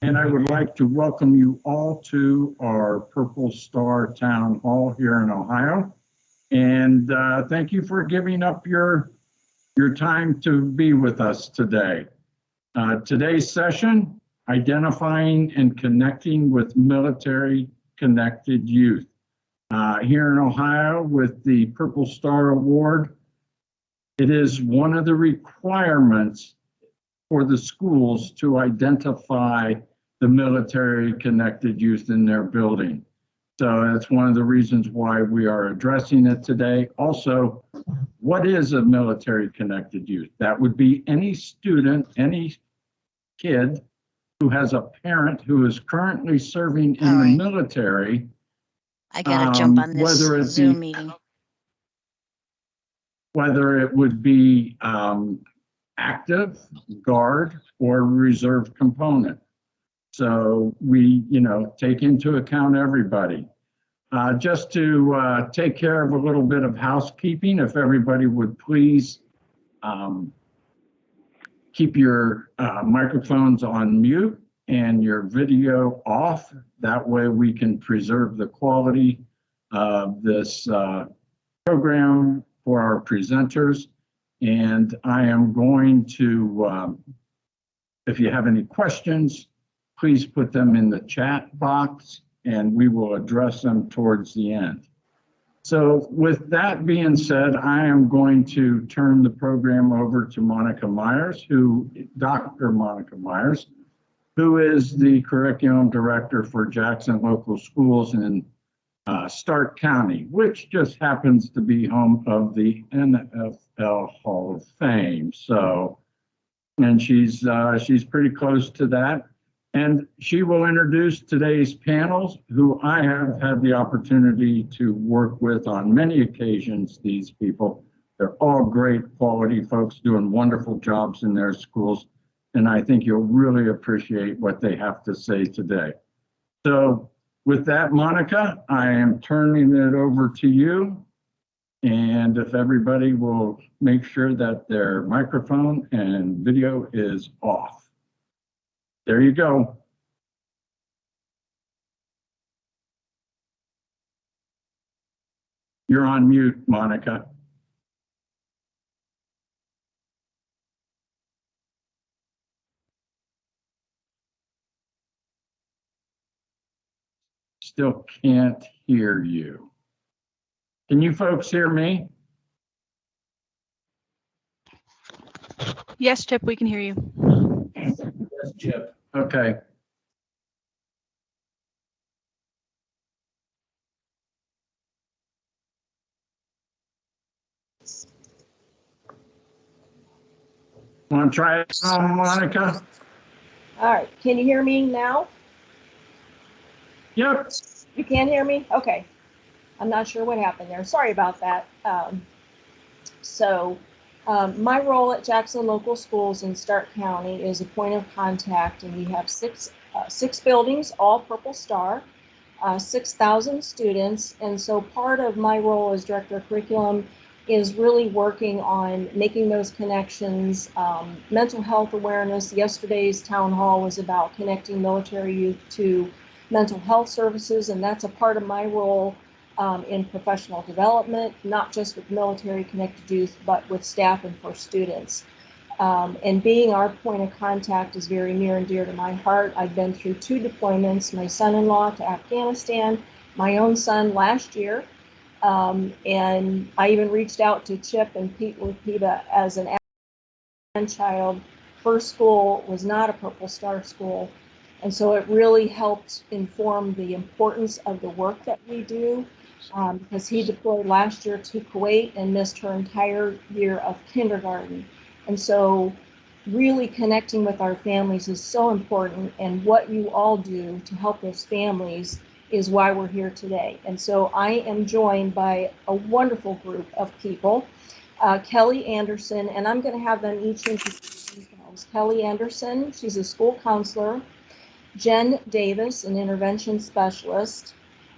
And I would like to welcome you all to our Purple Star Town Hall here in Ohio. And thank you for giving up your time to be with us today. Today's session, identifying and connecting with military connected youth. Here in Ohio with the Purple Star Award, it is one of the requirements for the schools to identify the military connected youth in their building. So that's one of the reasons why we are addressing it today. Also, what is a military connected youth? That would be any student, any kid who has a parent who is currently serving in the military. I gotta jump on this Zoom meeting. Whether it would be active, guard, or reserve component. So we, take into account everybody. Just to take care of a little bit of housekeeping, if everybody would please keep your microphones on mute and your video off. That way we can preserve the quality of this program for our presenters. And I am going to, if you have any questions, please put them in the chat box and we will address them towards the end. So with that being said, I am going to turn the program over to Monica Myers, Dr. Monica Myers, who is the Curriculum Director for Jackson Local Schools in Stark County, which just happens to be home of the NFL Hall of Fame. So, and she's pretty close to that. And she will introduce today's panels, who I have had the opportunity to work with on many occasions. These people, they're all great quality folks doing wonderful jobs in their schools. And I think you'll really appreciate what they have to say today. So with that, Monica, I am turning it over to you. And if everybody will make sure that their microphone and video is off. There you go. You're on mute, Monica. Still can't hear you. Can you folks hear me? Yes, Chip, we can hear you. Yes, Chip. Okay. Want to try it, Monica? All right, can you hear me now? Yep. You can hear me? Okay. I'm not sure what happened there. Sorry about that. My role at Jackson Local Schools in Stark County is a point of contact, and we have six buildings, all Purple Star, 6,000 students. And so part of my role as Director of Curriculum is really working on making those connections, mental health awareness. Yesterday's town hall was about connecting military youth to mental health services, and that's a part of my role in professional development, not just with military connected youth, but with staff and for students. And being our point of contact is very near and dear to my heart. I've been through 2 deployments, my son-in-law to Afghanistan, my own son last year. And I even reached out to Chip and Pete Lupita as an child. Her school was not a Purple Star school. And so it really helped inform the importance of the work that we do, because he deployed last year to Kuwait and missed her entire year of kindergarten. And so really connecting with our families is so important, and what you all do to help those families is why we're here today. And so I am joined by a wonderful group of people. Kelly Anderson, and I'm going to have them each introduce themselves. Kelly Anderson, she's a school counselor. Jen Davis, an intervention specialist.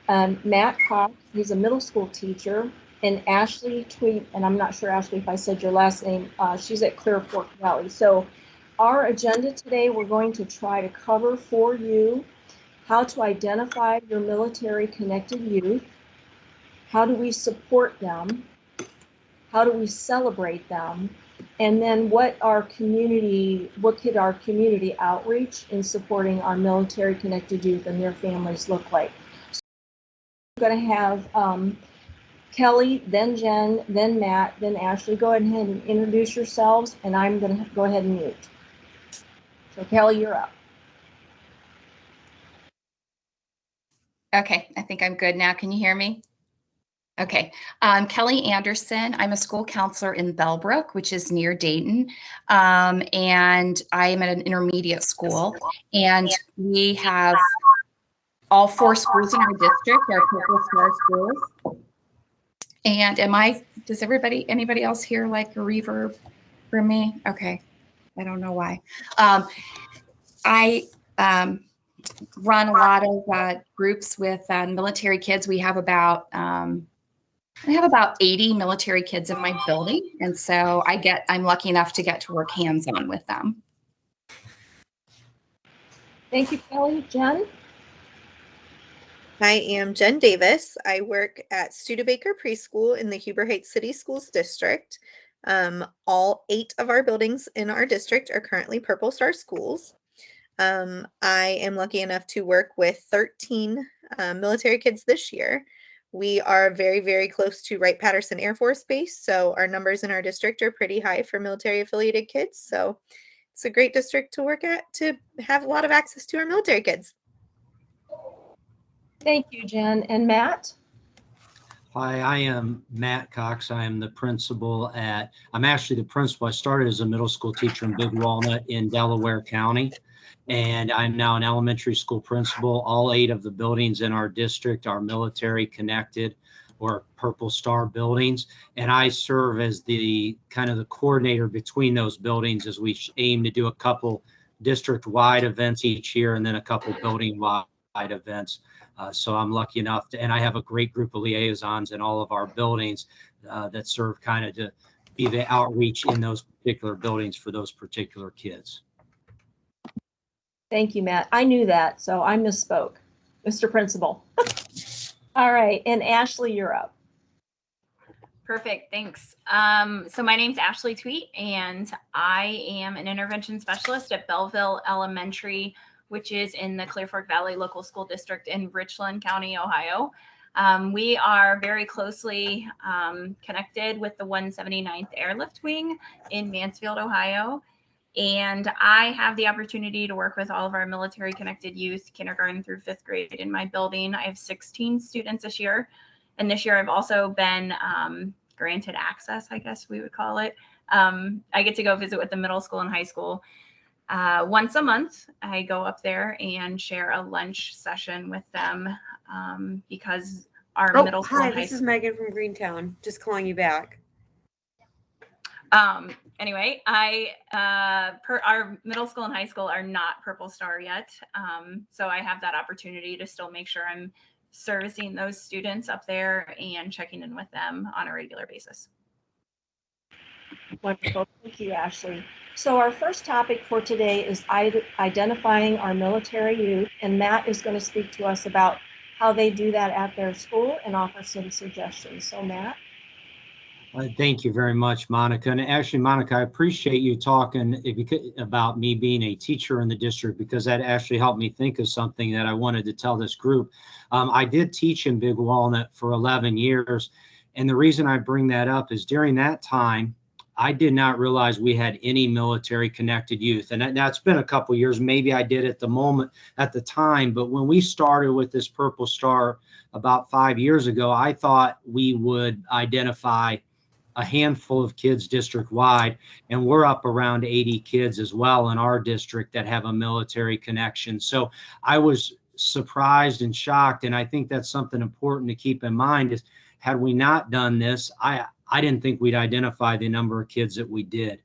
Matt Cox, he's a middle school teacher. And Ashley Tweet, and I'm not sure, Ashley, if I said your last name, she's at Clear Fork Valley. So Our agenda today, we're going to try to cover for you how to identify your military connected youth, how do we support them, how do we celebrate them, and then what could our community outreach in supporting our military connected youth and their families look like. So we're going to have Kelly, then Jen, then Matt, then Ashley. Go ahead and introduce yourselves, and I'm going to go ahead and mute. So Kelly, you're up. Okay, I think I'm good now. Can you hear me? Okay, Kelly Anderson. I'm a school counselor in Bellbrook, which is near Dayton, and I am at an intermediate school, and we have all 4 schools in our district are Purple Star schools. And does anybody else hear like a reverb from me? Okay, I don't know why. I run a lot of groups with military kids. We have about I have about 80 military kids in my building, and so I'm lucky enough to get to work hands-on with them. Thank you, Kelly. Jen? I am Jen Davis. I work at Studebaker Preschool in the Huber Heights City Schools District. All 8 of our buildings in our district are currently Purple Star schools. I am lucky enough to work with 13 military kids this year. We are very, very close to Wright-Patterson Air Force Base, so our numbers in our district are pretty high for military-affiliated kids. So it's a great district to work at to have a lot of access to our military kids. Thank you, Jen. And Matt? Hi, I am Matt Cox. I'm actually the principal. I started as a middle school teacher in Big Walnut in Delaware County, and I'm now an elementary school principal. All 8 of the buildings in our district are military connected or Purple Star buildings, and I serve as the kind of the coordinator between those buildings as we aim to do a couple district-wide events each year and then a couple building-wide events. So I'm lucky enough and I have a great group of liaisons in all of our buildings that serve kind of to be the outreach in those particular buildings for those particular kids. Thank you, Matt. I knew that, so I misspoke. Mr. Principal. All right, and Ashley, you're up. Perfect, thanks. So my name's Ashley Tweet, and I am an intervention specialist at Belleville Elementary, which is in the Clear Fork Valley Local School District in Richland County, Ohio. We are very closely connected with the 179th Airlift Wing in Mansfield, Ohio. And I have the opportunity to work with all of our military connected youth, kindergarten through 5th grade in my building. I have 16 students this year. And this year I've also been granted access, I guess we would call it. I get to go visit with the middle school and high school. Once a month, I go up there and share a lunch session with them because our middle school and high school. Hi, this is Megan from Greentown, just calling you back. Anyway, our middle school and high school are not Purple Star yet. So I have that opportunity to still make sure I'm servicing those students up there and checking in with them on a regular basis. Wonderful. Thank you, Ashley. So our first topic for today is identifying our military youth, and Matt is going to speak to us about how they do that at their school and offer some suggestions. So Matt. Thank you very much, Monica. And actually, Monica, I appreciate you talking about me being a teacher in the district, because that actually helped me think of something that I wanted to tell this group. I did teach in Big Walnut for 11 years. And the reason I bring that up is during that time, I did not realize we had any military connected youth. And that's been a couple of years. Maybe I did at the time. But when we started with this Purple Star about 5 years ago, I thought we would identify a handful of kids district wide, and we're up around 80 kids as well in our district that have a military connection. So I was surprised and shocked, and I think that's something important to keep in mind is had we not done this, I didn't think we'd identify the number of kids that we did.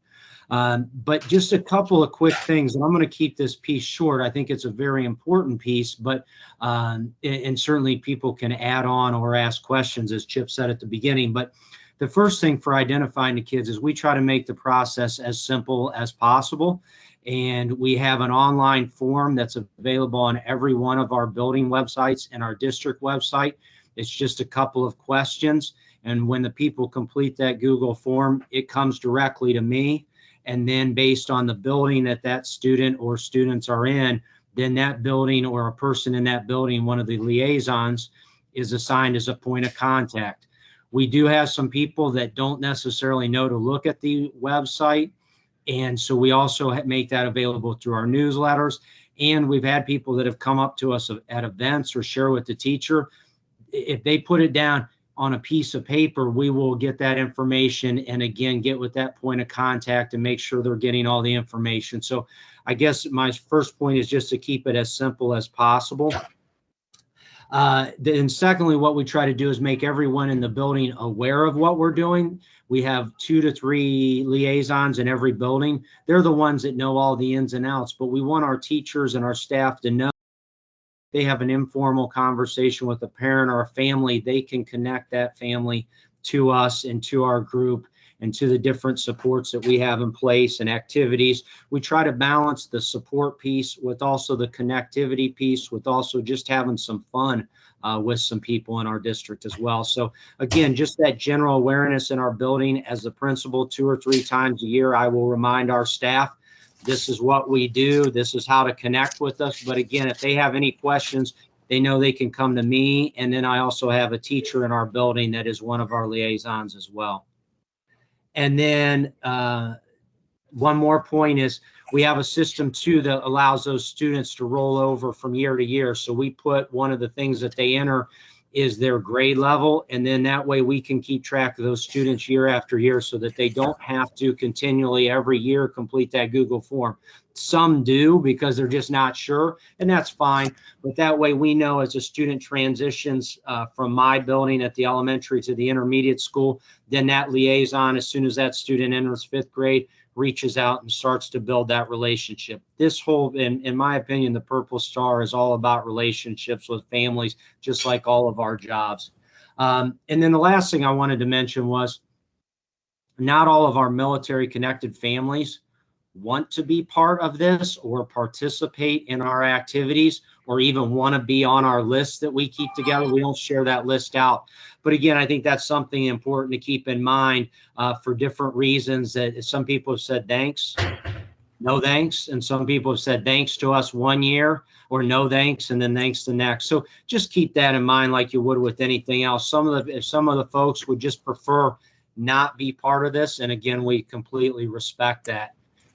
But just a couple of quick things, and I'm going to keep this piece short. I think it's a very important piece, but and certainly people can add on or ask questions, as Chip said at the beginning. But the first thing for identifying the kids is we try to make the process as simple as possible. And we have an online form that's available on every one of our building websites and our district website. It's just a couple of questions. And when the people complete that Google form, it comes directly to me. And then based on the building that that student or students are in, then that building or a person in that building, one of the liaisons, is assigned as a point of contact. We do have some people that don't necessarily know to look at the website. And so we also make that available through our newsletters. And we've had people that have come up to us at events or share with the teacher. If they put it down on a piece of paper, we will get that information and again, get with that point of contact and make sure they're getting all the information. So I guess my first point is just to keep it as simple as possible. Then secondly, what we try to do is make everyone in the building aware of what we're doing. We have 2 to 3 liaisons in every building. They're the ones that know all the ins and outs, but we want our teachers and our staff to know they have an informal conversation with a parent or a family. They can connect that family to us and to our group and to the different supports that we have in place and activities. We try to balance the support piece with also the connectivity piece, with also just having some fun with some people in our district as well. So again, just that general awareness in our building. As the principal, 2 or 3 times a year, I will remind our staff, this is what we do. This is how to connect with us. But again, if they have any questions, they know they can come to me. And then I also have a teacher in our building that is one of our liaisons as well. And then one more point is we have a system too that allows those students to roll over from year to year. So we put one of the things that they enter is their grade level. And then that way we can keep track of those students year after year so that they don't have to continually every year complete that Google form. Some do because they're just not sure, and that's fine. But that way we know as a student transitions from my building at the elementary to the intermediate school, then that liaison, as soon as that student enters 5th grade, reaches out and starts to build that relationship. This whole, in my opinion, the Purple Star is all about relationships with families, just like all of our jobs. And then the last thing I wanted to mention was not all of our military connected families want to be part of this or participate in our activities or even want to be on our list that we keep together. We don't share that list out. But again, I think that's something important to keep in mind for different reasons. That some people have said thanks, no thanks, and some people have said thanks to us one year or no thanks and then thanks the next. So just keep that in mind like you would with anything else. If some of the folks would just prefer not be part of this, and again, we completely respect that.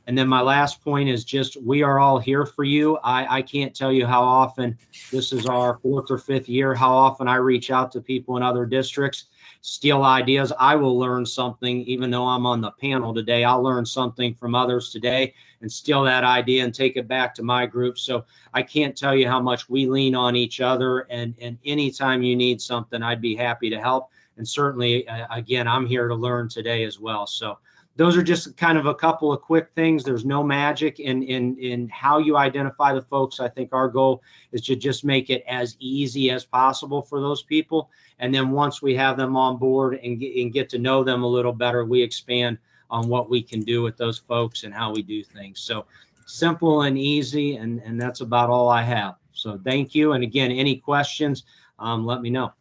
And then my last point is just, we are all here for you. I can't tell you how often, this is our 4th or 5th year, how often I reach out to people in other districts, steal ideas. I will learn something, even though I'm on the panel today, I'll learn something from others today and steal that idea and take it back to my group. So I can't tell you how much we lean on each other, and anytime you need something, I'd be happy to help. And certainly, again, I'm here to learn today as well. So those are just kind of a couple of quick things. There's no magic in how you identify the folks. I think our goal is to just make it as easy as possible for those people. And then once we have them on board and get to know them a little better, we expand on what we can do with those folks and how we do things. So simple and easy, and that's about all I have. So thank you. And again, any questions, let me know.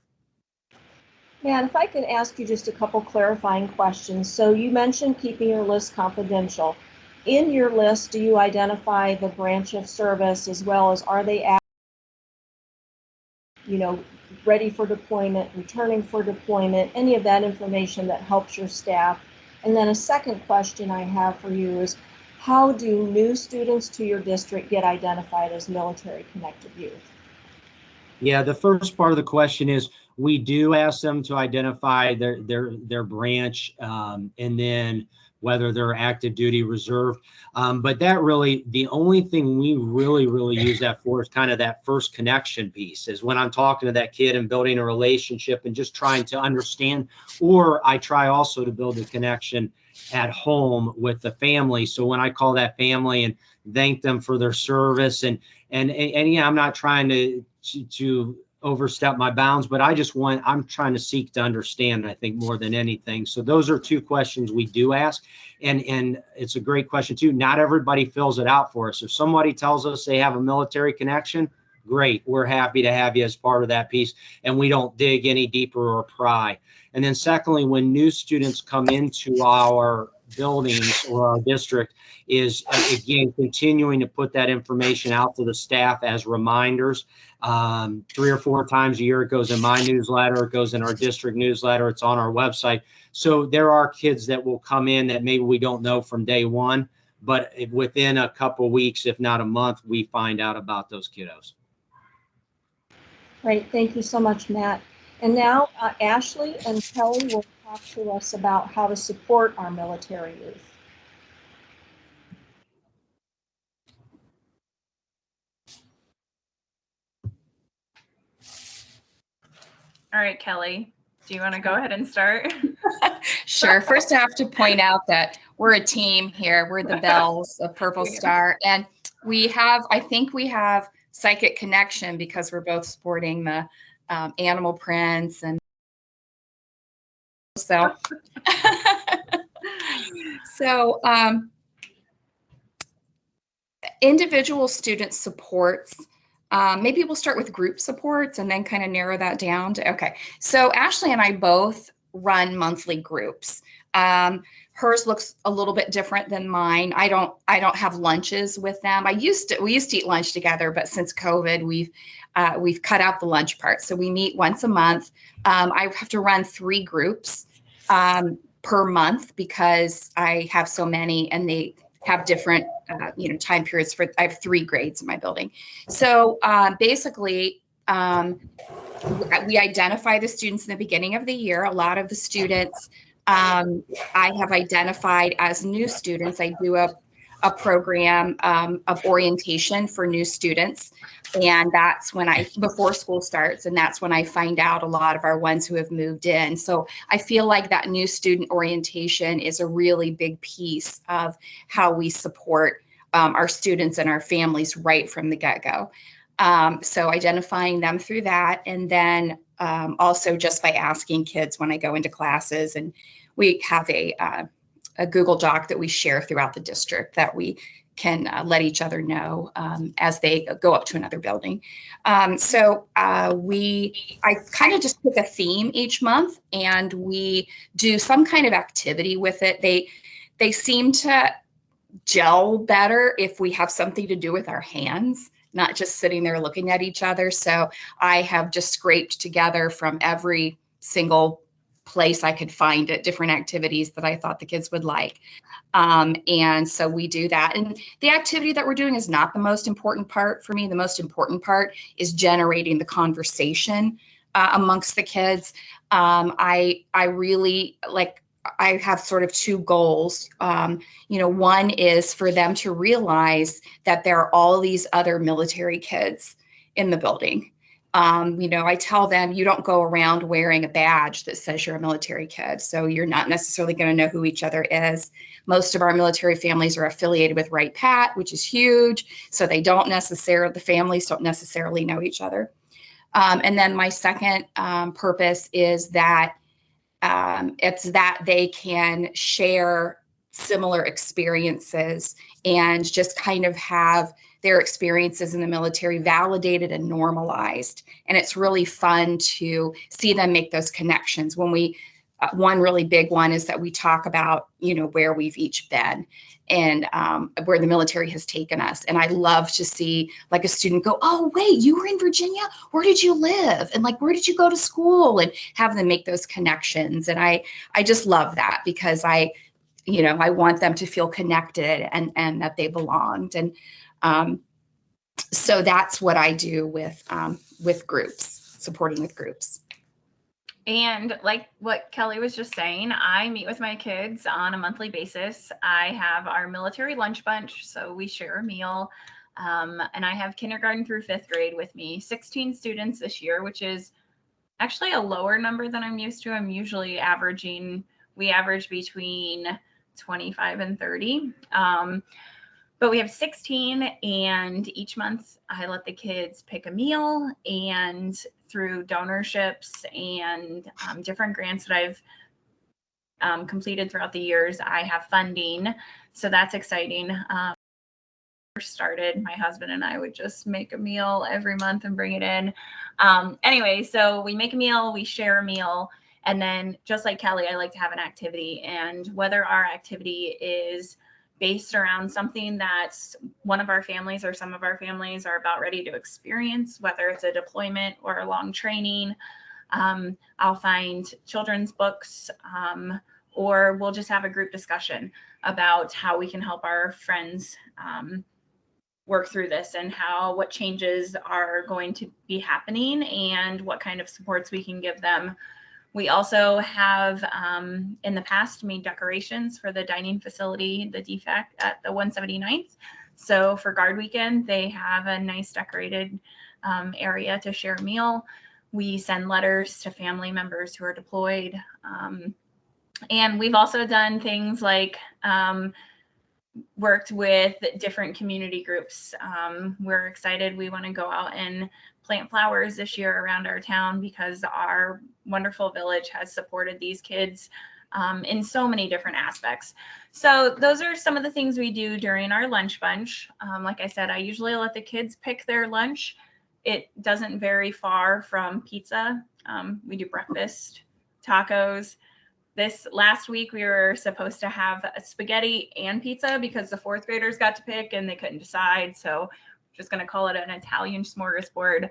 Yeah, and if I could ask you just a couple clarifying questions. So you mentioned keeping your list confidential. In your list, do you identify the branch of service as well as are they ready for deployment, returning for deployment, any of that information that helps your staff? And then a second question I have for you is, how do new students to your district get identified as military connected youth? Yeah, the first part of the question is, we do ask them to identify their branch, and then whether they're active duty, reserve. But that really, the only thing we really use that for is kind of that first connection piece, is when I'm talking to that kid and building a relationship and just trying to understand, or I try also to build a connection at home with the family. So when I call that family and thank them for their service, and yeah, I'm not trying to overstep my bounds, but I'm trying to seek to understand, I think, more than anything. So those are two questions we do ask. And it's a great question too. Not everybody fills it out for us. If somebody tells us they have a military connection, great. We're happy to have you as part of that piece. And we don't dig any deeper or pry. And then secondly, when new students come into our buildings or our district, is again, continuing to put that information out to the staff as reminders. 3 or 4 times a year, it goes in my newsletter, it goes in our district newsletter, it's on our website. So there are kids that will come in that maybe we don't know from day one, but within a couple weeks, if not a month, we find out about those kiddos. Great, thank you so much, Matt. And now Ashley and Kelly will talk to us about how to support our military youth. All right, Kelly, do you want to go ahead and start? Sure. First, I have to point out that we're a team here. We're the Bells of Purple Star. And I think we have psychic connection because we're both sporting the animal prints. And so, individual student supports. Maybe we'll start with group supports and then kind of narrow that down to, okay. So Ashley and I both run monthly groups. Hers looks a little bit different than mine. I don't have lunches with them. We used to eat lunch together, but since COVID, we've cut out the lunch part. So we meet once a month. I have to run 3 groups per month because I have so many and they have different time periods I have 3 grades in my building. So basically, we identify the students in the beginning of the year. A lot of the students I have identified as new students. I do a program of orientation for new students. And that's when before school starts, and that's when I find out a lot of our ones who have moved in. So I feel like that new student orientation is a really big piece of how we support our students and our families right from the get-go. So identifying them through that, and then also just by asking kids when I go into classes, and we have a Google Doc that we share throughout the district that we can let each other know as they go up to another building. I kind of just pick a theme each month and we do some kind of activity with it. They seem to gel better if we have something to do with our hands, not just sitting there looking at each other. So I have just scraped together from every single place I could find at different activities that I thought the kids would like. And so we do that. And the activity that we're doing is not the most important part for me. The most important part is generating the conversation amongst the kids. I really I have sort of 2 goals. One is for them to realize that there are all these other military kids in the building. I tell them you don't go around wearing a badge that says you're a military kid. So you're not necessarily going to know who each other is. Most of our military families are affiliated with Wright Pat, which is huge. So the families don't necessarily know each other. And then my second purpose is that it's that they can share similar experiences and just kind of have their experiences in the military validated and normalized. And it's really fun to see them make those connections. When one really big one is that we talk about, where we've each been and where the military has taken us. And I love to see like a student go, oh, wait, you were in Virginia? Where did you live? And where did you go to school? And have them make those connections. And I just love that because I want them to feel connected and that they belonged. And so that's what I do with groups, supporting with groups. And like what Kelly was just saying, I meet with my kids on a monthly basis. I have our military lunch bunch, so we share a meal. And I have kindergarten through 5th grade with me, 16 students this year, which is actually a lower number than I'm used to. I'm usually we average between 25 and 30. But we have 16, and each month I let the kids pick a meal, and through donorships and different grants that I've completed throughout the years, I have funding. So that's exciting. First started, my husband and I would just make a meal every month and bring it in. Anyway, so we make a meal, we share a meal, and then just like Kelly, I like to have an activity. And whether our activity is based around something that's one of our families or some of our families are about ready to experience, whether it's a deployment or a long training, I'll find children's books, or we'll just have a group discussion about how we can help our friends work through this and what changes are going to be happening and what kind of supports we can give them. We also have in the past made decorations for the dining facility, the DFAC at the 179th. So for Guard Weekend, they have a nice decorated area to share a meal. We send letters to family members who are deployed. And we've also done things like worked with different community groups. We're excited. We want to go out and plant flowers this year around our town because our wonderful village has supported these kids in so many different aspects. So those are some of the things we do during our lunch bunch. Like I said, I usually let the kids pick their lunch. It doesn't vary far from pizza. We do breakfast, tacos. This last week, we were supposed to have a spaghetti and pizza because the fourth graders got to pick and they couldn't decide. So just going to call it an Italian smorgasbord.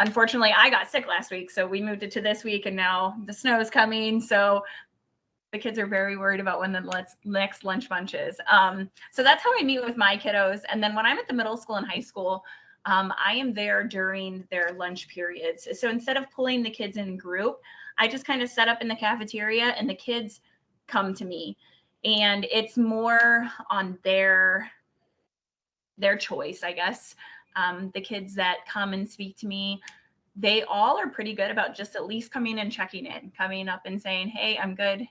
Unfortunately, I got sick last week, so we moved it to this week, and now the snow is coming. So the kids are very worried about when the next lunch bunch is. So that's how I meet with my kiddos. And then when I'm at the middle school and high school, I am there during their lunch periods. So instead of pulling the kids in group, I just kind of set up in the cafeteria and the kids come to me. And it's more on their choice, I guess. The kids that come and speak to me, they all are pretty good about just at least coming and checking in, coming up and saying, hey, I'm good.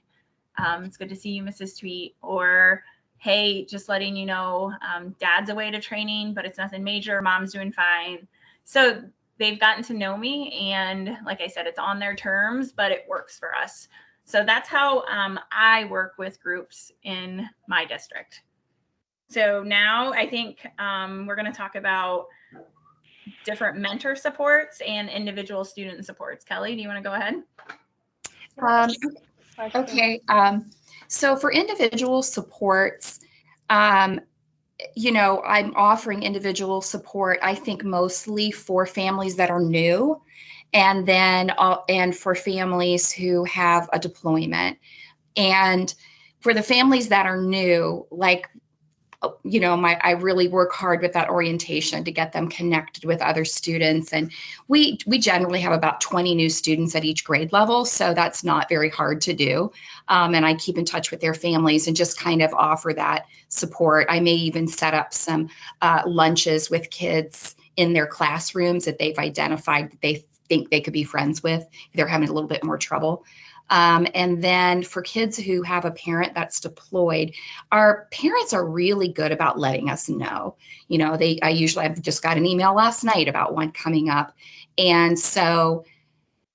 It's good to see you, Mrs. Tweet. Or, hey, just letting you know, dad's away to training, but it's nothing major. Mom's doing fine. So they've gotten to know me. And like I said, it's on their terms, but it works for us. So that's how I work with groups in my district. So now I think we're going to talk about different mentor supports and individual student supports. Kelly, do you want to go ahead? Okay. So for individual supports, you know, I'm offering individual support, I think mostly for families that are new, and then and for families who have a deployment. And for the families that are new, like, you know, I really work hard with that orientation to get them connected with other students. And we generally have about 20 new students at each grade level. So that's not very hard to do. And I keep in touch with their families and just kind of offer that support. I may even set up some lunches with kids in their classrooms that they've identified that they think they could be friends with if they're having a little bit more trouble. And then for kids who have a parent that's deployed, our parents are really good about letting us know. You know, I've just got an email last night about one coming up. And so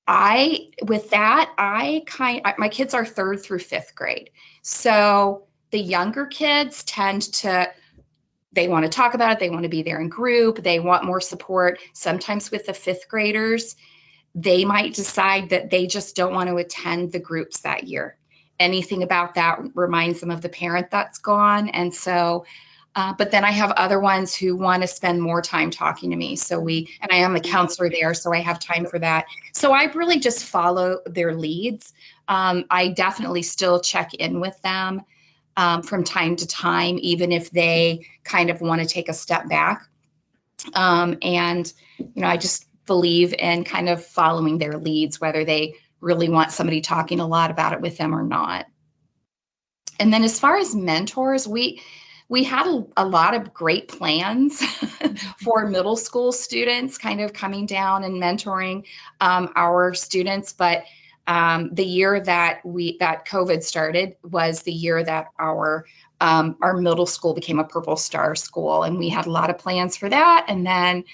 my kids are 3rd through 5th grade. So the younger kids they want to talk about it. They want to be there in group. They want more support. Sometimes with the 5th graders, they might decide that they just don't want to attend the groups that year. Anything about that reminds them of the parent that's gone. And so, but then I have other ones who want to spend more time talking to me. And I am a counselor there, so I have time for that. So I really just follow their leads. I definitely still check in with them from time to time, even if they kind of want to take a step back. And, you know, I just believe in kind of following their leads, whether they really want somebody talking a lot about it with them or not. And then as far as mentors, we had a lot of great plans for middle school students kind of coming down and mentoring our students. But the year that COVID started was the year that our our middle school became a Purple Star school, and we had a lot of plans for that. And then,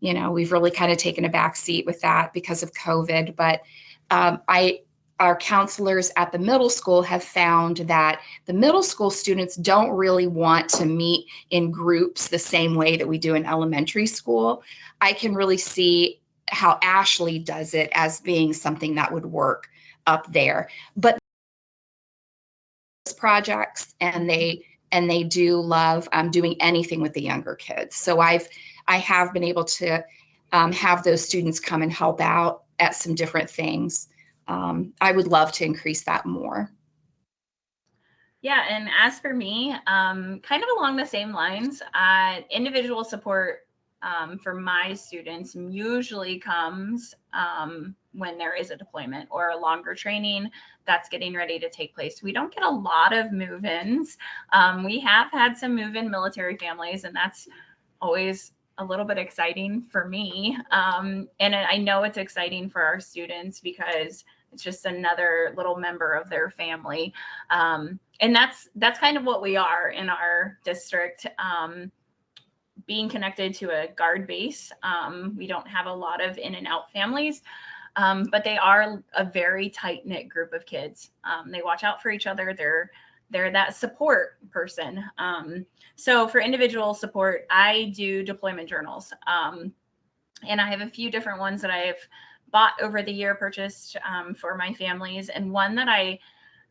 you know, we've really kind of taken a back seat with that because of COVID. But our counselors at the middle school have found that the middle school students don't really want to meet in groups the same way that we do in elementary school. I can really see how Ashley does it as being something that would work up there. But projects, and they do love doing anything with the younger kids. So I have been able to have those students come and help out at some different things. I would love to increase that more. Yeah, and as for me, kind of along the same lines, individual support for my students usually comes when there is a deployment or a longer training that's getting ready to take place. We don't get a lot of move-ins. We have had some move-in military families, and that's always a little bit exciting for me. And I know it's exciting for our students because it's just another little member of their family. And that's kind of what we are in our district. Being connected to a guard base, we don't have a lot of in and out families, but they are a very tight knit group of kids. They watch out for each other. They're that support person. So for individual support, I do deployment journals, and I have a few different ones that I've bought over the year, purchased for my families, and one that I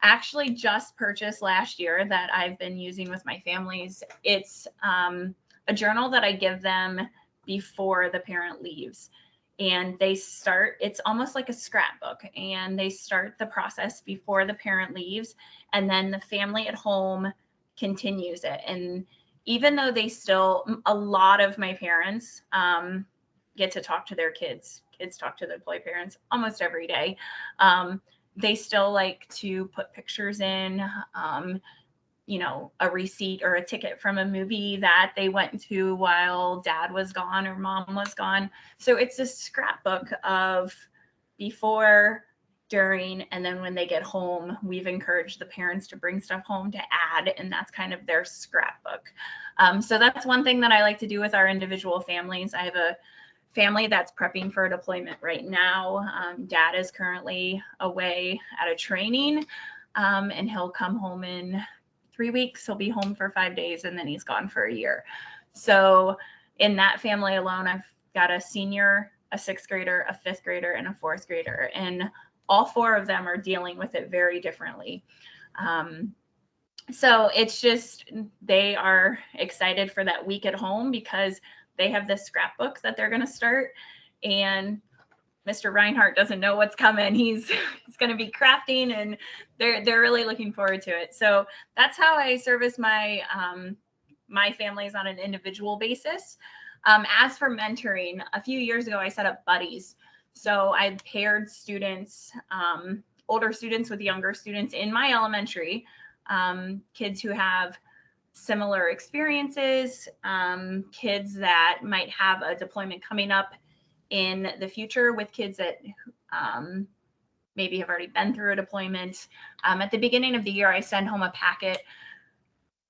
actually just purchased last year that I've been using with my families. It's a journal that I give them before the parent leaves. And it's almost like a scrapbook, and they start the process before the parent leaves, and then the family at home continues it. And even though a lot of my parents get to talk to their kids talk to their deployed parents almost every day. They still like to put pictures in, a receipt or a ticket from a movie that they went to while dad was gone or mom was gone. So it's a scrapbook of before, during, and then when they get home. We've encouraged the parents to bring stuff home to add, and that's kind of their scrapbook. So that's one thing that I like to do with our individual families. I have a family that's prepping for a deployment right now. Dad is currently away at a training, and he'll come home in 3 weeks. He'll be home for 5 days, and then he's gone for a year. So in that family alone, I've got a senior, a sixth grader, a fifth grader, and a fourth grader. And all four of them are dealing with it very differently. So it's just, they are excited for that week at home because they have this scrapbook that they're going to start, and Mr. Reinhardt doesn't know what's coming. He's going to be crafting, and they're really looking forward to it. So that's how I service my my families on an individual basis. As for mentoring, a few years ago I set up buddies. So I paired students, older students with younger students in my elementary, kids who have similar experiences, kids that might have a deployment coming up in the future with kids that maybe have already been through a deployment. At the beginning of the year, I send home a packet,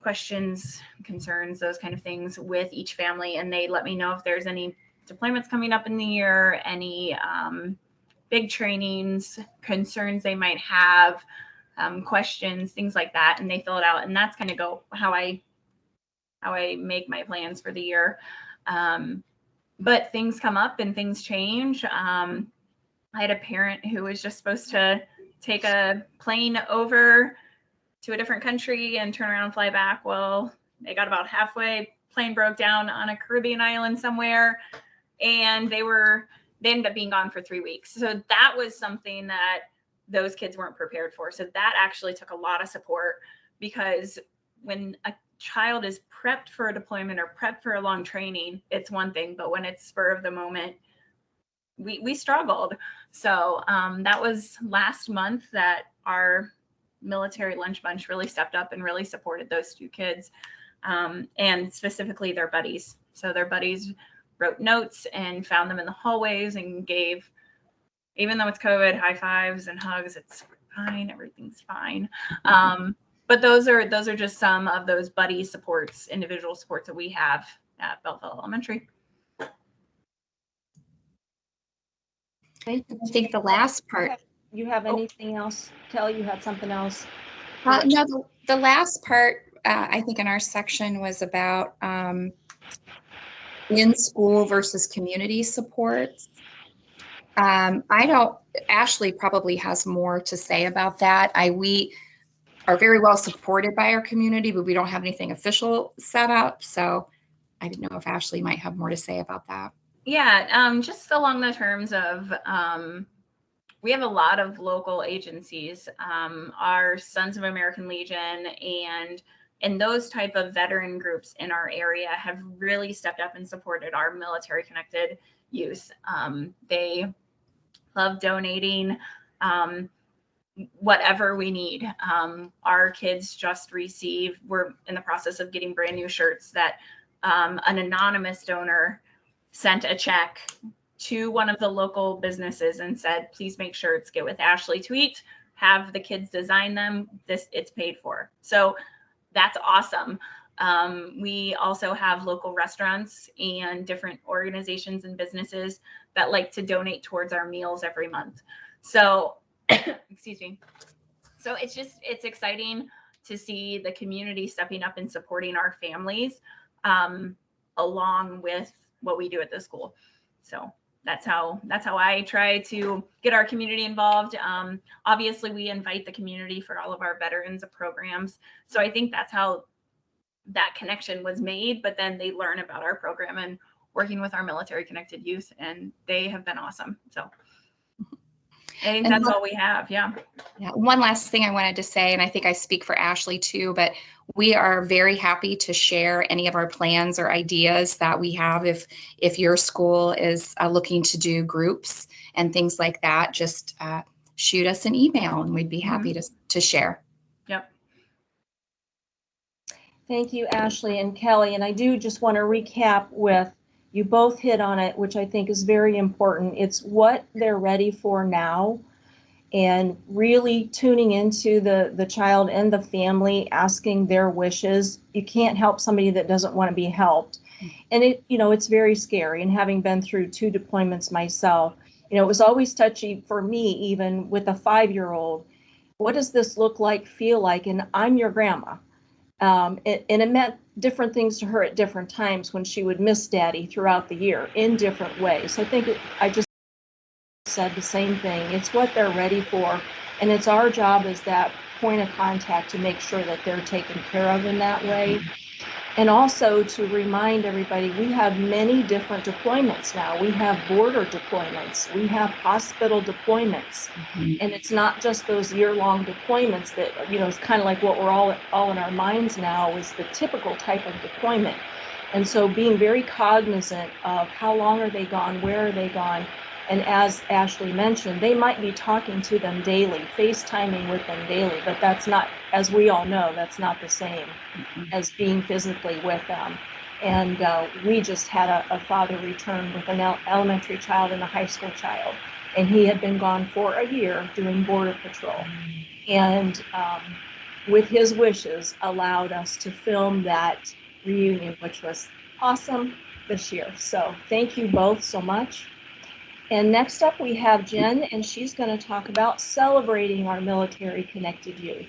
questions, concerns, those kind of things with each family, and they let me know if there's any deployments coming up in the year, any big trainings, concerns they might have, questions, things like that, and they fill it out. And that's kind of how I make my plans for the year. But things come up and things change. I had a parent who was just supposed to take a plane over to a different country and turn around and fly back. Well, they got about halfway, plane broke down on a Caribbean island somewhere, and they ended up being gone for 3 weeks. So that was something that those kids weren't prepared for. So that actually took a lot of support, because when a child is prepped for a deployment or prepped for a long training, it's one thing, but when it's spur of the moment, we struggled. So that was last month that our military lunch bunch really stepped up and really supported those two kids, and specifically their buddies. So their buddies wrote notes and found them in the hallways and gave, even though it's COVID, high fives and hugs. It's fine. Everything's fine. but those are just some of those buddy supports, individual supports that we have at Belleville Elementary. I think the last part. You have anything else? Kelly, you had something else? No, the last part, I think in our section was about in-school versus community supports. Ashley probably has more to say about that. We are very well supported by our community, but we don't have anything official set up. So I didn't know if Ashley might have more to say about that. Yeah, just along the terms of, we have a lot of local agencies, our Sons of American Legion and those type of veteran groups in our area have really stepped up and supported our military connected youth. They love donating whatever we need. Our kids just we're in the process of getting brand new shirts that an anonymous donor sent a check to one of the local businesses and said, please make shirts, get with Ashley Tweet, have the kids design them, it's paid for. So that's awesome. We also have local restaurants and different organizations and businesses that like to donate towards our meals every month. So, excuse me. So it's exciting to see the community stepping up and supporting our families along with what we do at the school. So that's how I try to get our community involved. Obviously, we invite the community for all of our veterans programs. So I think that's how that connection was made. But then they learn about our program and working with our military connected youth, and they have been awesome. So I think that's all we have. Yeah. One last thing I wanted to say, and I think I speak for Ashley too, but we are very happy to share any of our plans or ideas that we have. If your school is looking to do groups and things like that, just shoot us an email and we'd be happy to share. Yep. Thank you, Ashley and Kelly. And I do just want to recap with, you both hit on it, which I think is very important. It's what they're ready for now, and really tuning into the child and the family, asking their wishes. You can't help somebody that doesn't want to be helped. And it's very scary. And having been through 2 deployments myself, it was always touchy for me, even with a 5-year-old. What does this look like, feel like? And I'm your grandma. And it meant different things to her at different times when she would miss daddy throughout the year in different ways. So I think I just said the same thing. It's what they're ready for. And it's our job as that point of contact to make sure that they're taken care of in that way. And also to remind everybody, we have many different deployments now. We have border deployments. We have hospital deployments. And it's not just those year-long deployments that, it's kind of like what we're all in our minds now is the typical type of deployment. And so being very cognizant of how long are they gone, where are they gone, and as Ashley mentioned, they might be talking to them daily, FaceTiming with them daily, but that's not, as we all know, that's not the same as being physically with them. And we just had a father return with an elementary child and a high school child, and he had been gone for a year doing border patrol. And with his wishes, allowed us to film that reunion, which was awesome this year. So thank you both so much. And next up we have Jen, and she's going to talk about celebrating our military connected youth.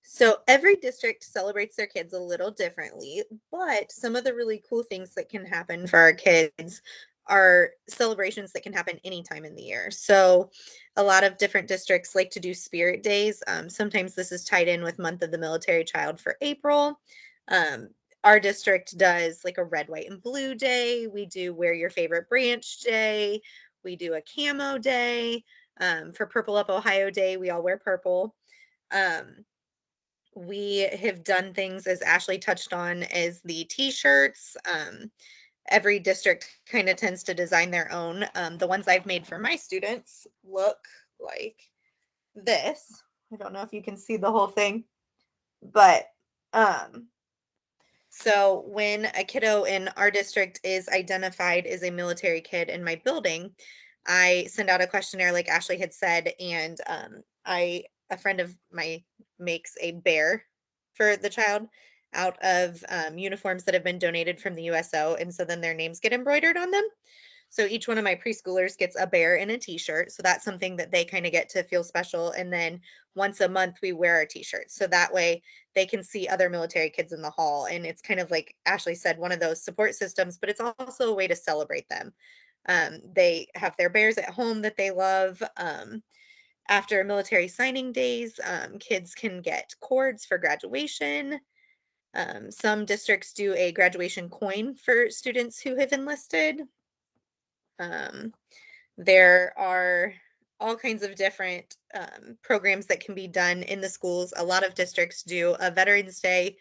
So every district celebrates their kids a little differently, but some of the really cool things that can happen for our kids are celebrations that can happen anytime in the year. So a lot of different districts like to do spirit days. Sometimes this is tied in with Month of the Military Child for April. Our district does like a red, white, and blue day. We do wear your favorite branch day. We do a camo day. For Purple Up Ohio Day, we all wear purple. We have done things, as Ashley touched on, as the t-shirts. Every district kind of tends to design their own. The ones I've made for my students look like this. I don't know if you can see the whole thing, but so when a kiddo in our district is identified as a military kid in my building, I send out a questionnaire like Ashley had said, and I a friend of mine makes a bear for the child out of uniforms that have been donated from the USO. And so then their names get embroidered on them. So each one of my preschoolers gets a bear and a t-shirt. So that's something that they kind of get to feel special. And then once a month we wear our t-shirts. So that way they can see other military kids in the hall. And it's kind of like Ashley said, one of those support systems, but it's also a way to celebrate them. They have their bears at home that they love. After military signing days, kids can get cords for graduation. Some districts do a graduation coin for students who have enlisted. There are all kinds of different programs that can be done in the schools. A lot of districts do a Veterans Day.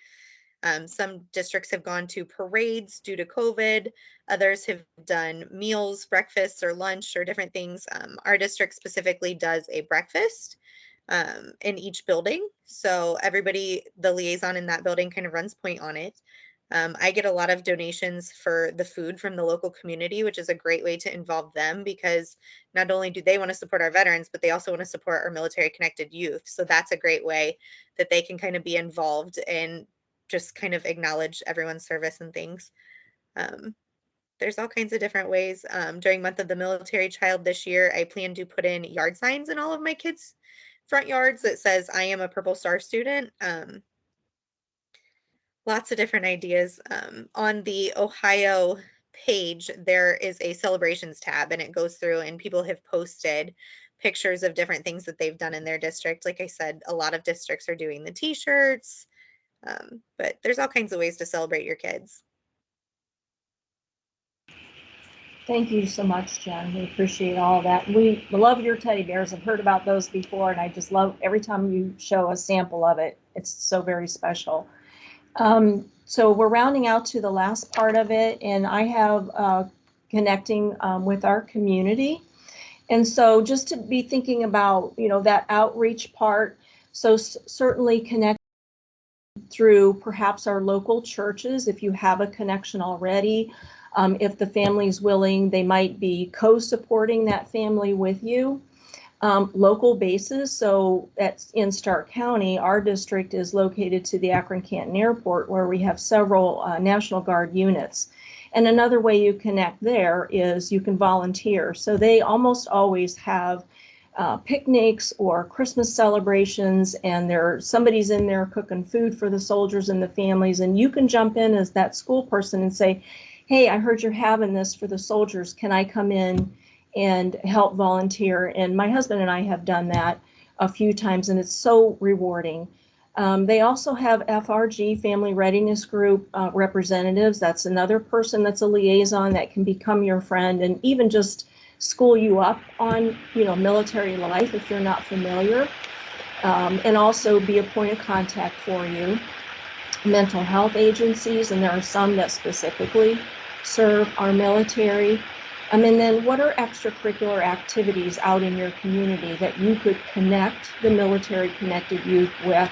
Some districts have gone to parades due to COVID. Others have done meals, breakfasts, or lunch, or different things. Our district specifically does a breakfast in each building. So everybody, the liaison in that building kind of runs point on it. I get a lot of donations for the food from the local community, which is a great way to involve them because not only do they want to support our veterans, but they also want to support our military connected youth. So that's a great way that they can kind of be involved and just kind of acknowledge everyone's service and things. There's all kinds of different ways. During Month of the Military Child this year, I plan to put in yard signs in all of my kids' front yards that says, I am a Purple Star student. Lots of different ideas. On the Ohio page, there is a celebrations tab and it goes through and people have posted pictures of different things that they've done in their district. Like I said, a lot of districts are doing the t-shirts, but there's all kinds of ways to celebrate your kids. Thank you so much, Jen. We appreciate all of that. We love your teddy bears. I've heard about those before, and I just love every time you show a sample of it. It's so very special. So we're rounding out to the last part of it, and I have connecting with our community. And so just to be thinking about, that outreach part. So certainly connect through perhaps our local churches if you have a connection already. If the family is willing, they might be co-supporting that family with you. Local bases, so that's in Stark County, our district is located to the Akron-Canton Airport where we have several National Guard units. And another way you connect there is you can volunteer. So they almost always have picnics or Christmas celebrations, and somebody's in there cooking food for the soldiers and the families, and you can jump in as that school person and say, hey, I heard you're having this for the soldiers. Can I come in and help volunteer? And my husband and I have done that a few times, and it's so rewarding. They also have FRG, Family Readiness Group representatives. That's another person that's a liaison that can become your friend and even just school you up on, military life if you're not familiar, and also be a point of contact for you. Mental health agencies, and there are some that specifically serve our military. And then what are extracurricular activities out in your community that you could connect the military connected youth with?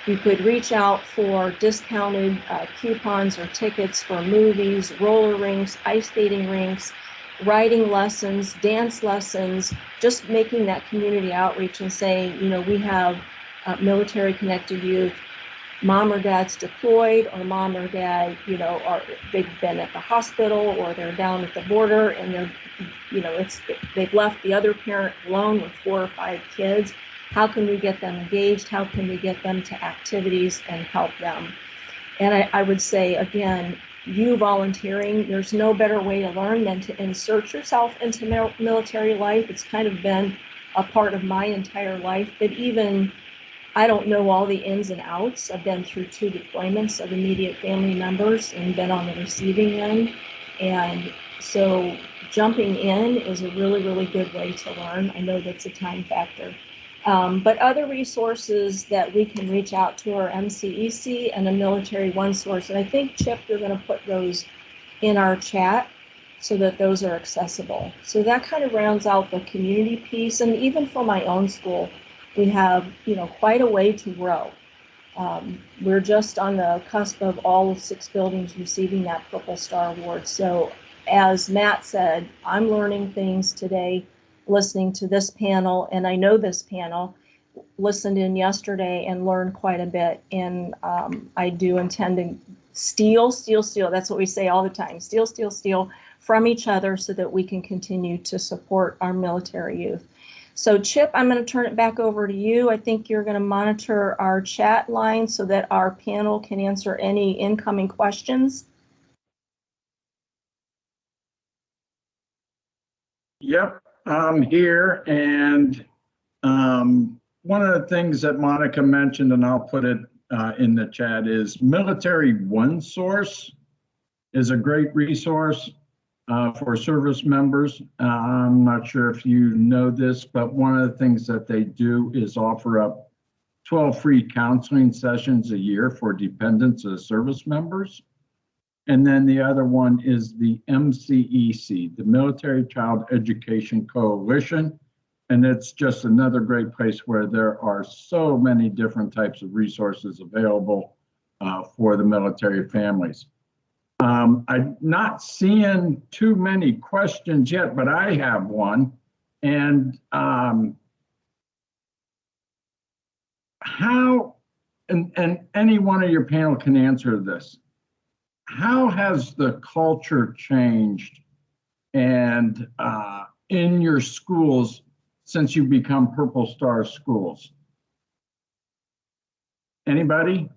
You could reach out for discounted coupons or tickets for movies, roller rinks, ice skating rinks, writing lessons, dance lessons, just making that community outreach and saying, we have military connected youth. Mom or dad's deployed, or mom or dad, they've been at the hospital or they're down at the border and they're, they've left the other parent alone with 4 or 5 kids. How can we get them engaged? How can we get them to activities and help them? And I would say, again, you volunteering, there's no better way to learn than to insert yourself into military life. It's kind of been a part of my entire life, but even I don't know all the ins and outs. I've been through 2 deployments of immediate family members and been on the receiving end. And so jumping in is a really, really good way to learn. I know that's a time factor. But other resources that we can reach out to are MCEC and a Military One Source. And I think, Chip, you're going to put those in our chat so that those are accessible. So that kind of rounds out the community piece. And even for my own school, we have, quite a way to grow. We're just on the cusp of all 6 buildings receiving that Purple Star Award. So as Matt said, I'm learning things today, listening to this panel, and I know this panel, listened in yesterday and learned quite a bit. And I do intend to steal. That's what we say all the time. Steal from each other so that we can continue to support our military youth. So Chip, I'm going to turn it back over to you. I think you're going to monitor our chat line so that our panel can answer any incoming questions. Yep, I'm here. And one of the things that Monica mentioned, and I'll put it in the chat, is Military One Source is a great resource for service members. I'm not sure if you know this, but one of the things that they do is offer up 12 free counseling sessions a year for dependents of service members. And then the other one is the MCEC, the Military Child Education Coalition. And it's just another great place where there are so many different types of resources available for the military families. I'm not seeing too many questions yet, but I have one. And how, and any one of your panel can answer this, how has the culture changed and in your schools since you become Purple Star schools? Anybody?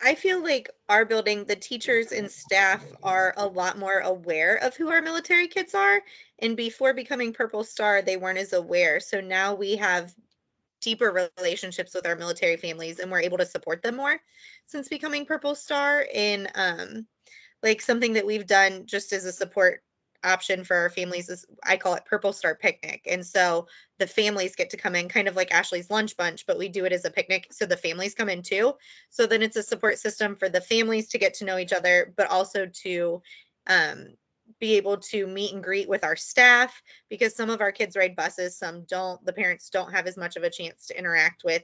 I feel like our building, the teachers and staff are a lot more aware of who our military kids are. And before becoming Purple Star, they weren't as aware. So now we have deeper relationships with our military families and we're able to support them more since becoming Purple Star. And like something that we've done just as a support option for our families is, I call it Purple Star Picnic. And so the families get to come in kind of like Ashley's Lunch Bunch, but we do it as a picnic. So the families come in too. So then it's a support system for the families to get to know each other, but also to be able to meet and greet with our staff, because some of our kids ride buses, some don't. The parents don't have as much of a chance to interact with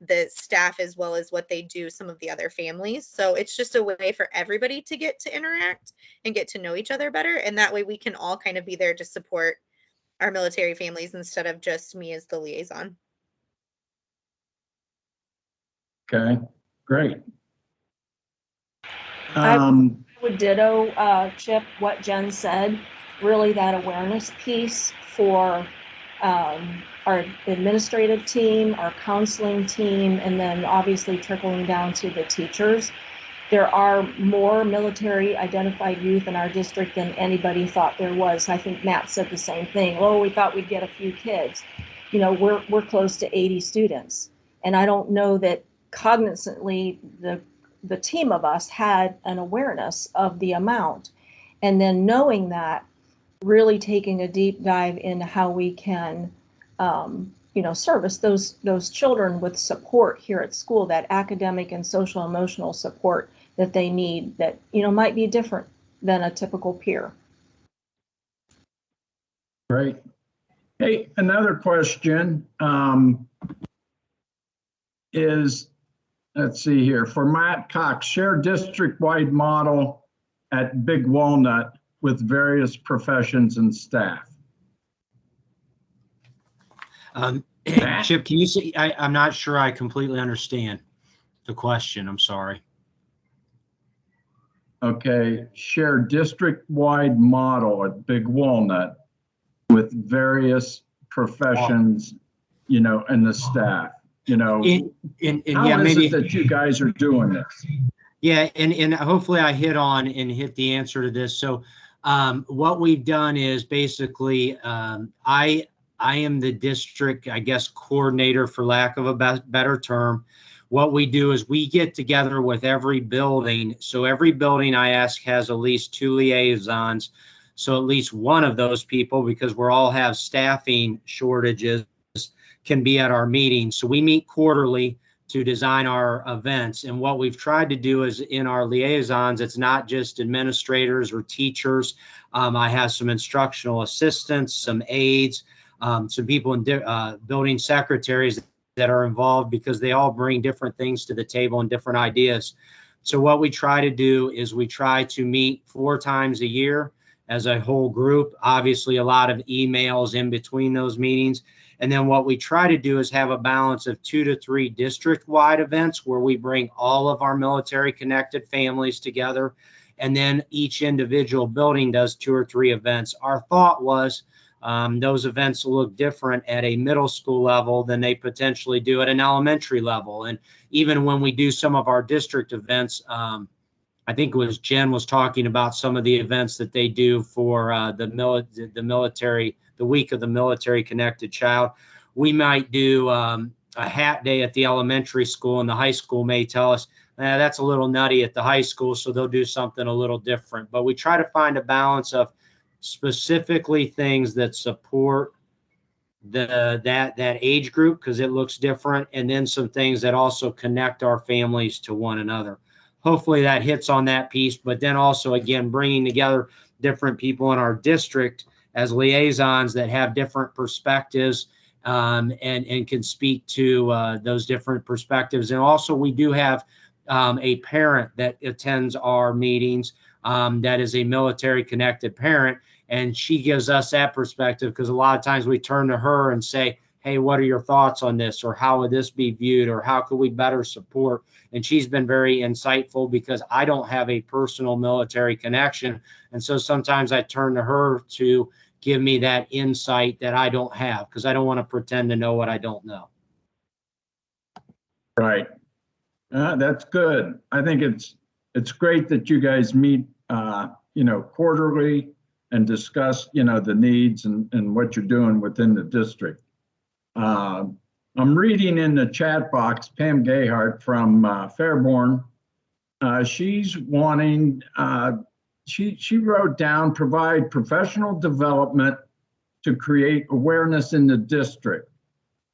the staff as well as what they do some of the other families. So it's just a way for everybody to get to interact and get to know each other better. And that way we can all kind of be there to support our military families instead of just me as the liaison. Okay, great. I would ditto, Chip, what Jen said. Really, that awareness piece for our administrative team, our counseling team, and then obviously trickling down to the teachers. There are more military identified youth in our district than anybody thought there was. I think Matt said the same thing. Oh, we thought we'd get a few kids. You know, we're close to 80 students. And I don't know that cognizantly the team of us had an awareness of the amount. And then knowing that, really taking a deep dive into how we can, service those children with support here at school, that academic and social emotional support that they need that, might be different than a typical peer. Great. Hey, another question is, let's see here, for Matt Cox, share district-wide model at Big Walnut with various professions and staff. Chip, can you say, I'm not sure I completely understand the question. I'm sorry. Okay, share district-wide model at Big Walnut with various professions, and the staff, how is it that you guys are doing this? Yeah, and hopefully I hit the answer to this. So what we've done is basically I am the district, I guess, coordinator, for lack of a better term. What we do is we get together with every building. So every building I ask has at least 2 liaisons. So at least one of those people, because we all have staffing shortages, can be at our meetings. So we meet quarterly to design our events. And what we've tried to do is in our liaisons, it's not just administrators or teachers. I have some instructional assistants, some aides, some people in building secretaries that are involved, because they all bring different things to the table and different ideas. So what we try to do is we try to meet 4 times a year as a whole group, obviously a lot of emails in between those meetings. And then what we try to do is have a balance of 2 to 3 district-wide events where we bring all of our military-connected families together. And then each individual building does 2 or 3 events. Our thought was those events will look different at a middle school level than they potentially do at an elementary level. And even when we do some of our district events, I think it was Jen was talking about some of the events that they do for the military, the week of the military connected child. We might do a hat day at the elementary school, and the high school may tell us, that's a little nutty at the high school, so they'll do something a little different. But we try to find a balance of specifically things that support that age group because it looks different, and then some things that also connect our families to one another. Hopefully that hits on that piece, but then also, again, bringing together different people in our district as liaisons that have different perspectives and can speak to those different perspectives. And also we do have a parent that attends our meetings that is a military connected parent, and she gives us that perspective because a lot of times we turn to her and say, hey, what are your thoughts on this? Or how would this be viewed? Or how could we better support? And she's been very insightful because I don't have a personal military connection. And so sometimes I turn to her to give me that insight that I don't have because I don't want to pretend to know what I don't know. Right. That's good. I think it's great that you guys meet, quarterly and discuss, the needs and what you're doing within the district. I'm reading in the chat box, Pam Gayhart from Fairborn. She's wanting, she wrote down, provide professional development to create awareness in the district.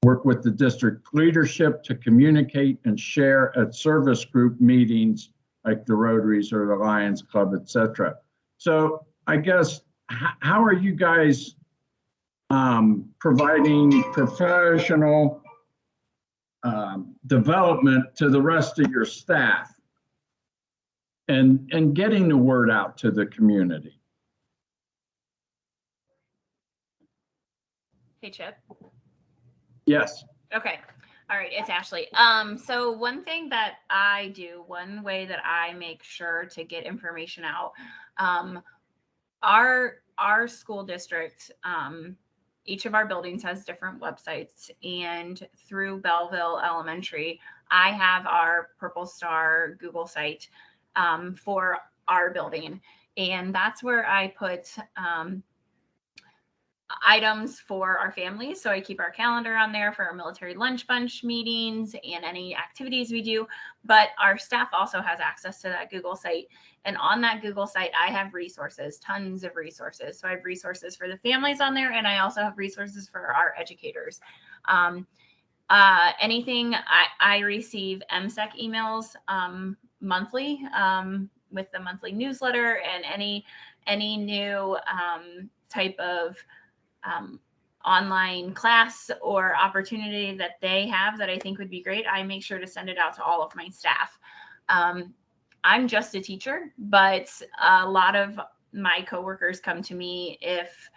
Work with the district leadership to communicate and share at service group meetings like the Rotaries or the Lions Club, etc. So I guess, how are you guys providing professional development to the rest of your staff and getting the word out to the community? Hey, Chip. Yes. Okay. All right. It's Ashley. So one thing that I do, one way that I make sure to get information out, our school district, each of our buildings has different websites, and through Belleville Elementary, I have our Purple Star Google site for our building. And that's where I put items for our families. So I keep our calendar on there for our military lunch bunch meetings and any activities we do. But our staff also has access to that Google site. And on that Google site, I have resources, tons of resources. So I have resources for the families on there, and I also have resources for our educators. Anything, I receive MSEC emails monthly with the monthly newsletter, and any new type of online class or opportunity that they have that I think would be great, I make sure to send it out to all of my staff. I'm just a teacher, but a lot of my coworkers come to me if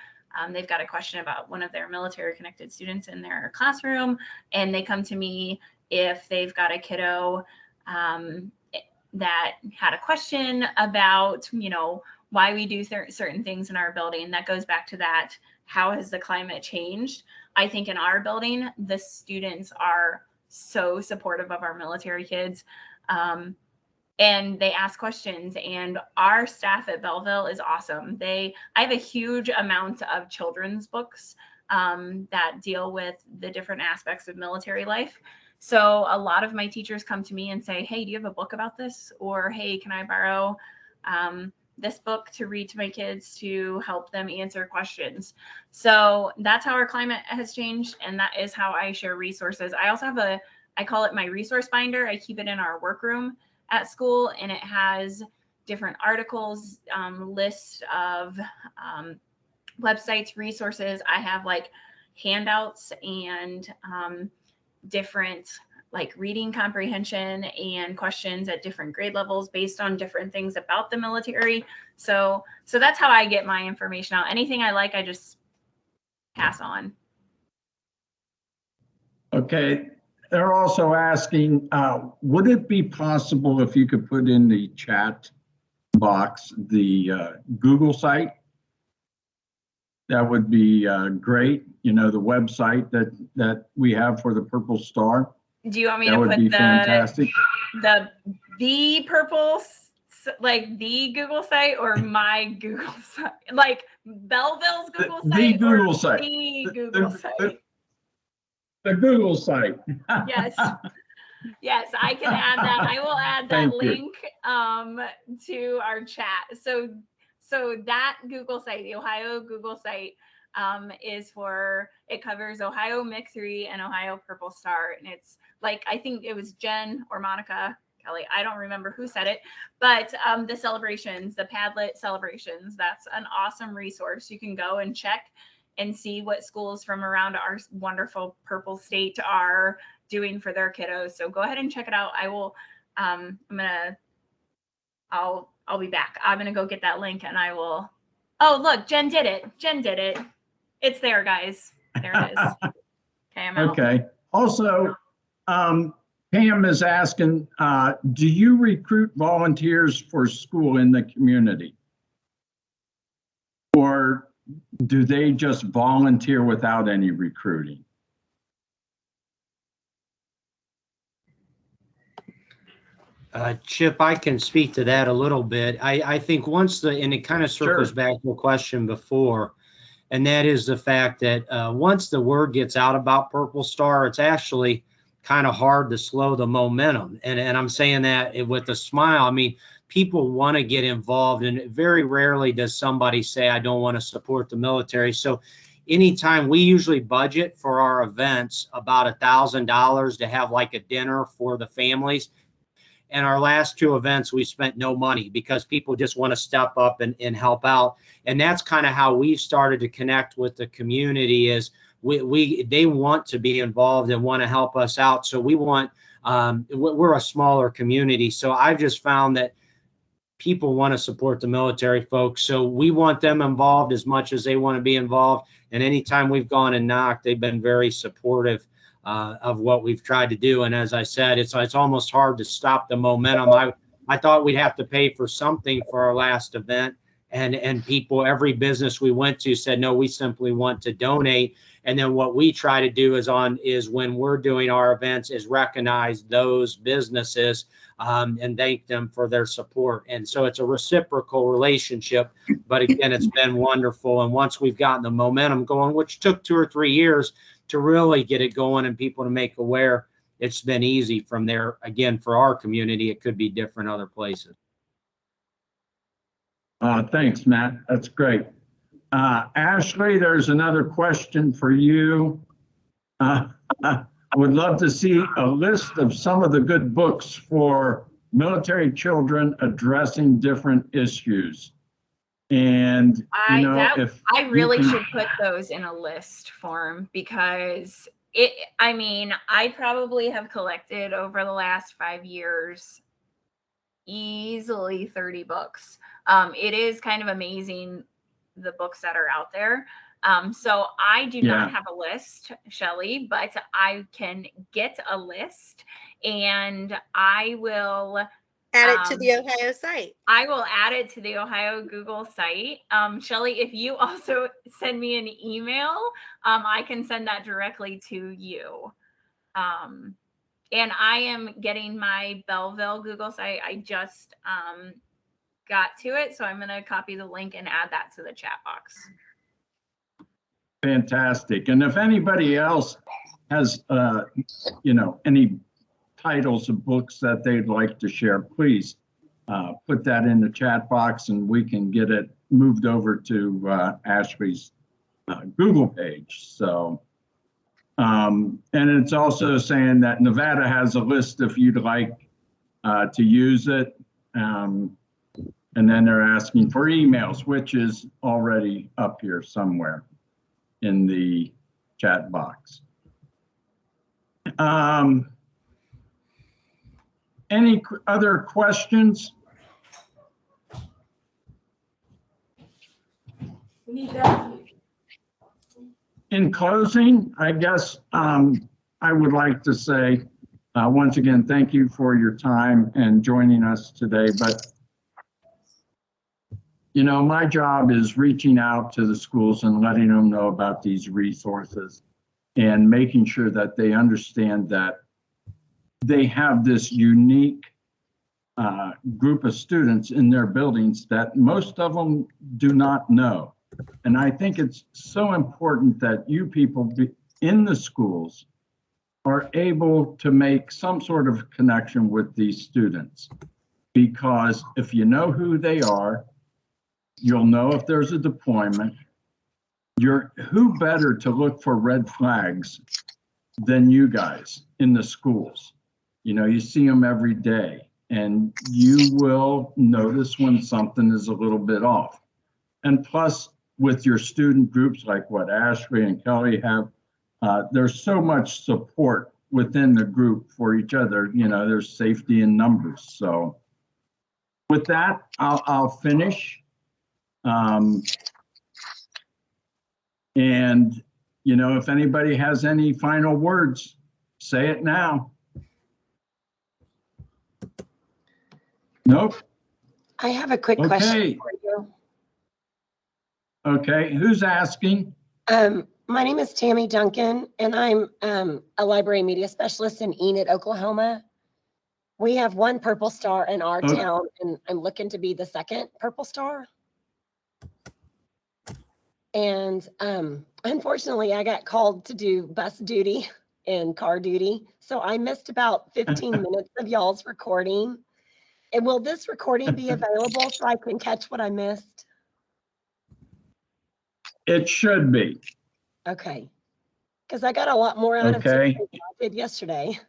they've got a question about one of their military connected students in their classroom, and they come to me if they've got a kiddo that had a question about, why we do certain things in our building. That goes back to that, how has the climate changed? I think in our building, the students are so supportive of our military kids. And they ask questions, and our staff at Belleville is awesome. I have a huge amount of children's books that deal with the different aspects of military life. So a lot of my teachers come to me and say, hey, do you have a book about this? Or, hey, can I borrow this book to read to my kids to help them answer questions? So that's how our climate has changed, and that is how I share resources. I also have I call it my resource binder. I keep it in our workroom at school, and it has different articles, lists of websites, resources. I have like handouts and different like reading comprehension and questions at different grade levels based on different things about the military. So that's how I get my information out. Anything I like, I just pass on. Okay, they're also asking, would it be possible if you could put in the chat box the Google site? That would be great. You know, the website that we have for the Purple Star. Do you want me That to would put be fantastic. the purple, like the Google site, or my Google site, like Belleville's Google The site, Google or site. the Google site? The Google site. Yes. Yes, I can add that. I will add that Thank you. link to our chat. So that Google site, the Ohio Google site, is for, it covers Ohio MIC3 and Ohio Purple Star. And it's like, I think it was Jen or Monica Kelly, I don't remember who said it, but the celebrations, the Padlet celebrations, that's an awesome resource. You can go and check and see what schools from around our wonderful purple state are doing for their kiddos. So go ahead and check it out. I will, I'll be back. I'm going to go get that link and I will, oh, look, Jen did it. Jen did it. It's there, guys. There it is. Okay, I'm out. Okay. Also, Pam is asking, do you recruit volunteers for school in the community? Or do they just volunteer without any recruiting? Chip, I can speak to that a little bit. I think once and it kind of circles back to a question before, and that is the fact that once the word gets out about Purple Star, it's actually kind of hard to slow the momentum. And I'm saying that with a smile. I mean, people want to get involved, and very rarely does somebody say, I don't want to support the military. So anytime, we usually budget for our events about $1,000 to have like a dinner for the families. And our last two events, we spent no money because people just want to step up and help out. And that's kind of how we started to connect with the community, is they want to be involved and want to help us out. So we want, we're a smaller community. So I've just found that people want to support the military folks. So we want them involved as much as they want to be involved. And anytime we've gone and knocked, they've been very supportive of what we've tried to do. And as I said, it's almost hard to stop the momentum. I thought we'd have to pay for something for our last event. And people, every business we went to said, no, we simply want to donate. And then what we try to do is when we're doing our events is recognize those businesses and thank them for their support. And so it's a reciprocal relationship. But again, it's been wonderful. And once we've gotten the momentum going, which took 2 or 3 years to really get it going and people to make aware, it's been easy from there. Again, for our community, it could be different other places. Thanks, Matt. That's great. Ashley, there's another question for you. I would love to see a list of some of the good books for military children addressing different issues. And I really should put those in a list form, because I probably have collected over the last 5 years easily 30 books. It is kind of amazing, the books that are out there. So I do not have a list, Shelley, but I can get a list and I will add it to the Ohio site. I will add it to the Ohio Google site. Shelley, if you also send me an email, I can send that directly to you. And I am getting my Belleville Google site. I just got to it. So I'm going to copy the link and add that to the chat box. Fantastic. And if anybody else has, any titles of books that they'd like to share, please put that in the chat box and we can get it moved over to Ashley's Google page. So, and it's also saying that Nevada has a list if you'd like to use it. And then they're asking for emails, which is already up here somewhere in the chat box. Any other questions? In closing, I guess I would like to say, once again, thank you for your time and joining us today. But, you know, my job is reaching out to the schools and letting them know about these resources and making sure that they understand that they have this unique group of students in their buildings that most of them do not know. And I think it's so important that you people in the schools are able to make some sort of connection with these students. Because if you know who they are, you'll know if there's a deployment. Who better to look for red flags than you guys in the schools? You know, you see them every day. And you will notice when something is a little bit off. And plus, with your student groups like what Ashley and Kelly have, there's so much support within the group for each other. You know, there's safety in numbers. So with that, I'll finish. And, you know, if anybody has any final words, say it now. Nope. I have a quick question for you. Okay, who's asking? My name is Tammy Duncan, and I'm a library media specialist in Enid, Oklahoma. We have one Purple Star in our town, and I'm looking to be the second Purple Star. And unfortunately, I got called to do bus duty and car duty, so I missed about 15 minutes of y'all's recording. And will this recording be available so I can catch what I missed? It should be. Okay. Because I got a lot more out of today than I did yesterday.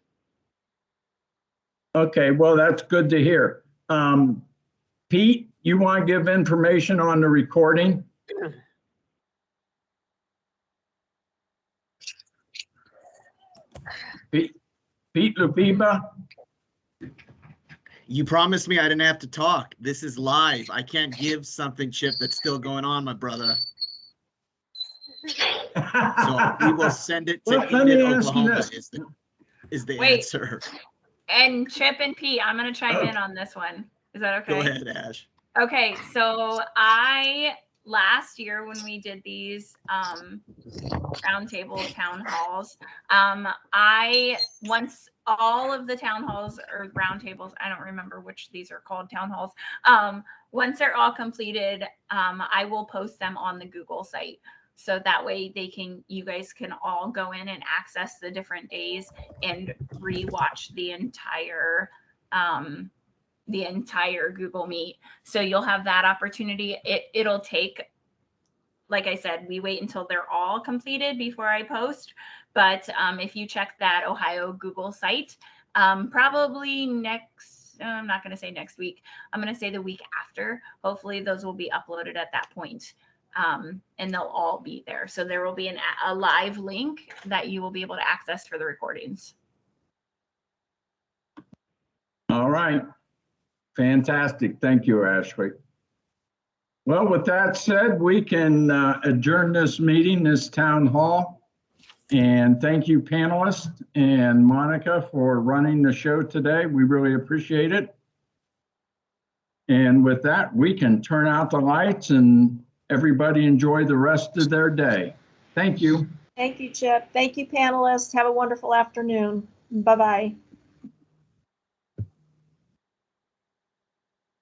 Okay, well, that's good to hear. Pete, you want to give information on the recording? Pete Lupiba? You promised me I didn't have to talk. This is live. I can't give something, Chip, that's still going on, my brother. So we will send it to Enid, Oklahoma is the answer. And Chip and Pete, I'm going to chime in on this one. Is that okay? Go ahead, Ash. Okay, so last year when we did these roundtable town halls, once all of the town halls or roundtables, I don't remember which these are called, town halls, once they're all completed, I will post them on the Google site. So that way you guys can all go in and access the different days and rewatch the entire Google Meet. So you'll have that opportunity. It'll take, like I said, we wait until they're all completed before I post. But if you check that Ohio Google site, probably I'm not going to say next week. I'm going to say the week after. Hopefully those will be uploaded at that point. And they'll all be there. So there will be a live link that you will be able to access for the recordings. All right. Fantastic. Thank you, Ashley. Well, with that said, we can adjourn this meeting, this town hall. And thank you, panelists and Monica, for running the show today. We really appreciate it. And with that, we can turn out the lights and everybody enjoy the rest of their day. Thank you. Thank you, Chip. Thank you, panelists. Have a wonderful afternoon. Bye-bye.